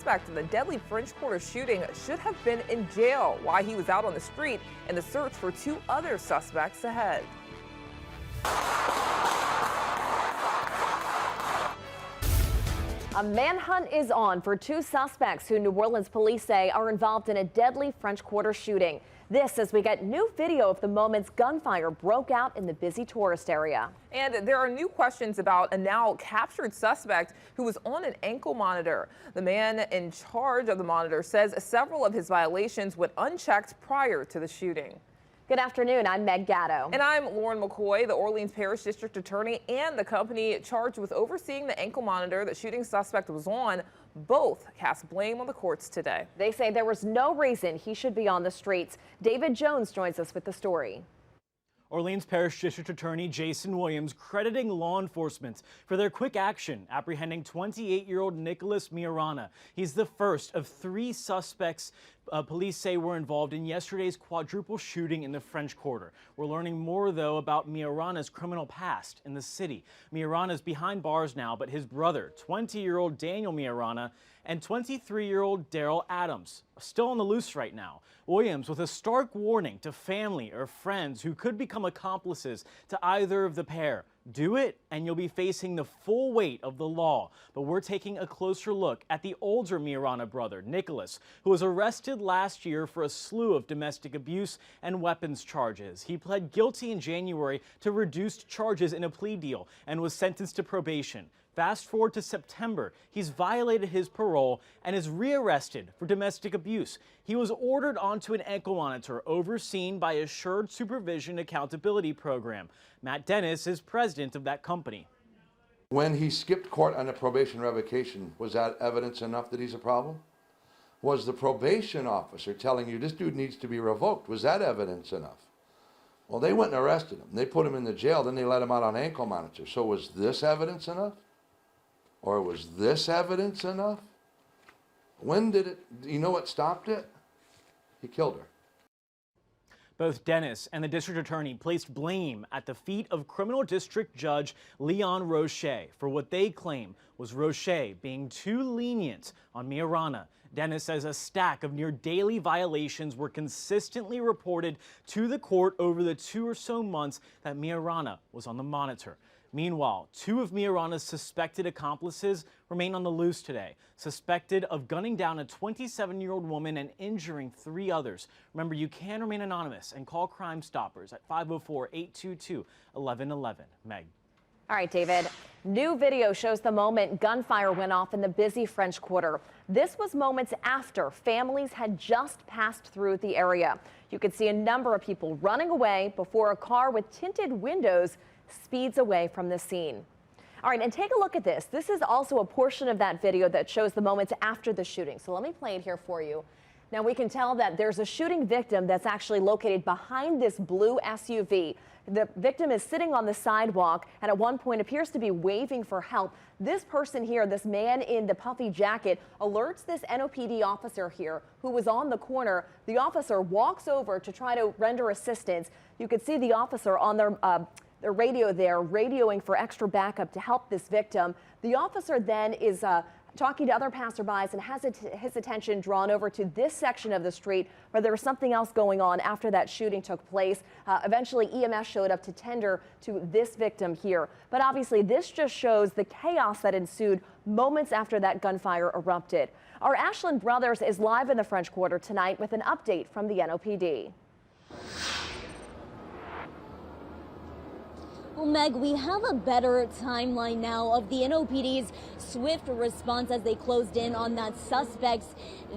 Suspect in the deadly French Quarter shooting should have been in jail while he was out on the street, and the search for two other suspects ahead. A manhunt is on for two suspects who New Orleans police say are involved in a deadly French Quarter shooting. This as we get new video of the moments gunfire broke out in the busy tourist area. And there are new questions about a now captured suspect who was on an ankle monitor. The man in charge of the monitor says several of his violations went unchecked prior to the shooting. Good afternoon. I'm Meg Gatto. And I'm Lauren McCoy. The Orleans Parish District Attorney and the company charged with overseeing the ankle monitor the shooting suspect was on both cast blame on the courts today. They say there was no reason he should be on the streets. David Jones joins us with the story. Orleans Parish District Attorney Jason Williams crediting law enforcement for their quick action apprehending 28-year-old Nicholas Miarana. He's the first of three suspects police say were involved in yesterday's quadruple shooting in the French Quarter. We're learning more, though, about Miarana's criminal past in the city. Miarana's behind bars now, but his brother, 20-year-old Daniel Miarana, and 23-year-old Daryl Adams are still on the loose right now. Williams with a stark warning to family or friends who could become accomplices to either of the pair. Do it and you'll be facing the full weight of the law. But we're taking a closer look at the older Miarana brother, Nicholas, who was arrested last year for a slew of domestic abuse and weapons charges. He pled guilty in January to reduced charges in a plea deal and was sentenced to probation. Fast forward to September, he's violated his parole and is rearrested for domestic abuse. He was ordered onto an ankle monitor overseen by Assured Supervision Accountability Program. Matt Dennis is president of that company. When he skipped court on a probation revocation, was that evidence enough that he's a problem? Was the probation officer telling you this dude needs to be revoked? Was that evidence enough? Well, they went and arrested him. They put him in the jail, then they let him out on ankle monitor. So was this evidence enough? Or was this evidence enough? When did it, you know what stopped it? He killed her. Both Dennis and the district attorney placed blame at the feet of criminal district judge Leon Roche for what they claim was Roche being too lenient on Miarana. Dennis says a stack of near daily violations were consistently reported to the court over the 2 or so months that Miarana was on the monitor. Meanwhile, two of Miarana's suspected accomplices remain on the loose today, suspected of gunning down a 27-year-old woman and injuring 3 others. Remember, you can remain anonymous and call Crime Stoppers at 504-822-1111. Meg. All right, David. New video shows the moment gunfire went off in the busy French Quarter. This was moments after families had just passed through the area. You could see a number of people running away before a car with tinted windows speeds away from the scene. All right, and take a look at this. This is also a portion of that video that shows the moments after the shooting. So let me play it here for you. Now we can tell that there's a shooting victim that's actually located behind this blue SUV. The victim is sitting on the sidewalk and at one point appears to be waving for help. This person here, this man in the puffy jacket, alerts this NOPD officer here who was on the corner. The officer walks over to try to render assistance. You could see the officer on their radio there, radioing for extra backup to help this victim. The officer then is talking to other passerbys and has his attention drawn over to this section of the street where there was something else going on after that shooting took place. Eventually, EMS showed up to tender to this victim here. But obviously, this just shows the chaos that ensued moments after that gunfire erupted. Our Ashland Brothers is live in the French Quarter tonight with an update from the NOPD. Well, Meg, we have a better timeline now of the NOPD's swift response as they closed in on that suspect's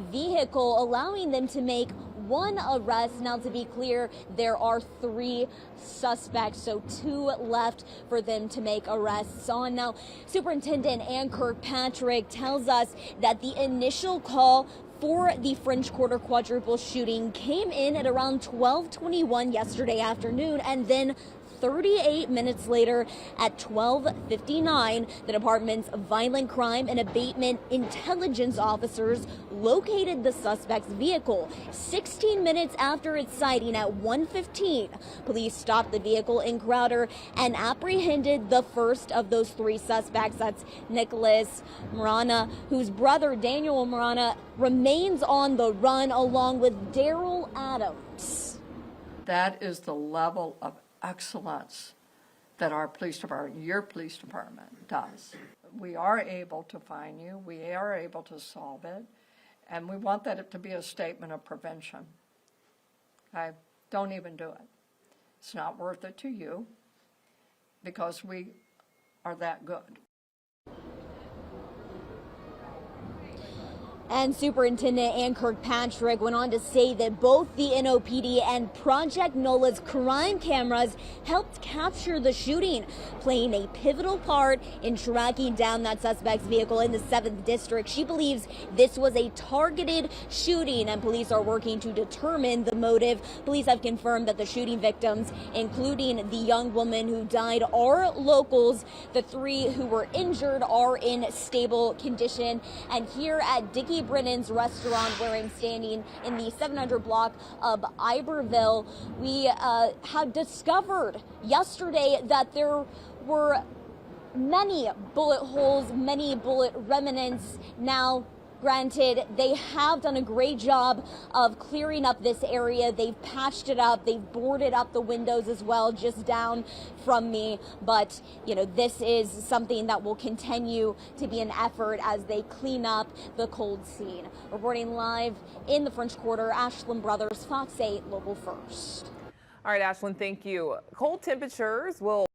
vehicle, allowing them to make one arrest. Now, to be clear, there are 3 suspects, so 2 left for them to make arrests on. Now, Superintendent Ann Kirkpatrick tells us that the initial call for the French Quarter quadruple shooting came in at around 12:21 yesterday afternoon, and then 38 minutes later, at 12:59, the department's violent crime and abatement intelligence officers located the suspect's vehicle. 16 minutes after its sighting at 1:15, police stopped the vehicle in Crowder and apprehended the first of those three suspects. That's Nicholas Marana, whose brother Daniel Marana remains on the run, along with Daryl Adams. That is the level of excellence that our police department, your police department, does. We are able to find you, we are able to solve it, and we want that to be a statement of prevention. Okay? Don't even do it. It's not worth it to you because we are that good. And Superintendent Ann Kirkpatrick went on to say that both the NOPD and Project NOLA's crime cameras helped capture the shooting, playing a pivotal part in tracking down that suspect's vehicle in the 7th District. She believes this was a targeted shooting, and police are working to determine the motive. Police have confirmed that the shooting victims, including the young woman who died, are locals. The three who were injured are in stable condition. And here at Dickie Brennan's restaurant, where I'm standing in the 700 block of Iberville, we had discovered yesterday that there were many bullet holes, many bullet remnants. Now, granted, they have done a great job of clearing up this area. They've patched it up. They've boarded up the windows as well, just down from me. But, you know, this is something that will continue to be an effort as they clean up the cold scene. Reporting live in the French Quarter, Ashland Brothers, Fox 8 Local First. All right, Ashland, thank you. Cold temperatures will